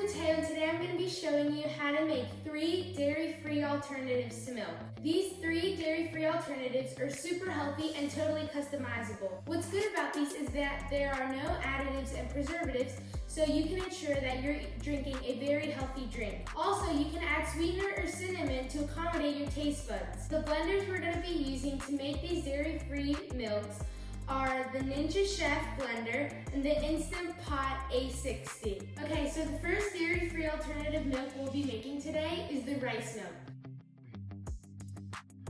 Mateo, and today I'm going to be showing you how to make 3 dairy-free alternatives to milk. These 3 dairy-free alternatives are super healthy and totally customizable. What's good about these is that there are no additives and preservatives, so you can ensure that you're drinking a very healthy drink. Also, you can add sweetener or cinnamon to accommodate your taste buds. The blenders we're going to be using to make these dairy-free milks are the Ninja Chef blender and the Instant Pot A60. Okay, so the first dairy-free alternative milk we'll be making today is the rice milk.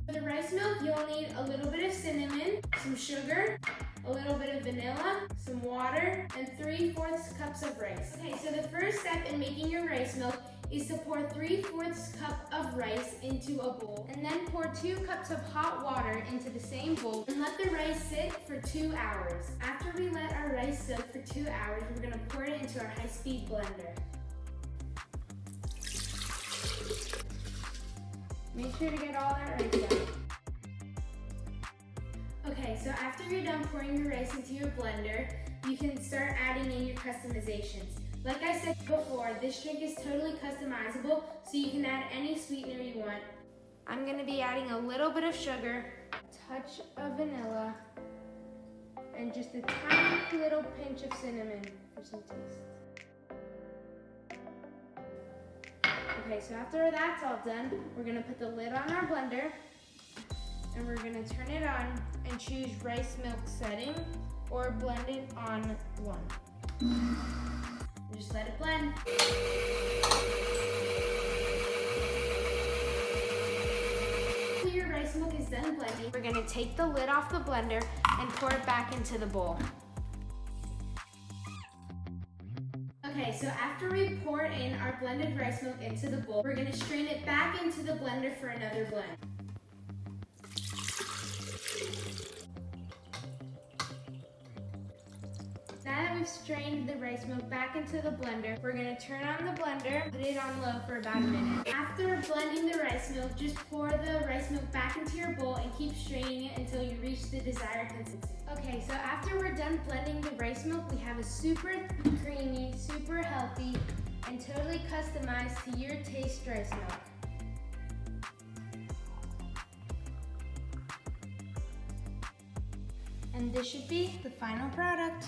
For the rice milk, you'll need a little bit of cinnamon, some sugar, a little bit of vanilla, some water, and 3/4 cups of rice. Okay, so the first step in making your rice milk is to pour 3/4 cup of rice into a bowl, and then pour 2 cups of hot water into the same bowl, and let the rice sit for 2 hours. After we let our rice soak for 2 hours, we're gonna pour it into our high-speed blender. Make sure to get all that rice out. Okay, so after you're done pouring your rice into your blender, you can start adding in your customizations. Like I said before, this drink is totally customizable, so you can add any sweetener you want. I'm going to be adding a little bit of sugar, a touch of vanilla, and just a tiny little pinch of cinnamon for some taste. Okay, so after that's all done, we're going to put the lid on our blender, and we're going to turn it on and choose rice milk setting or blend it on 1. Just let it blend. After your rice milk is done blending, we're going to take the lid off the blender and pour it back into the bowl. Okay, so after we pour in our blended rice milk into the bowl, we're going to strain it back into the blender for another blend. Now that we've strained the rice milk back into the blender, we're going to turn on the blender, put it on low for about a minute. After blending the rice milk, just pour the rice milk back into your bowl and keep straining it until you reach the desired consistency. Okay, so after we're done blending the rice milk, we have a super creamy, super healthy, and totally customized to your taste rice milk. And this should be the final product.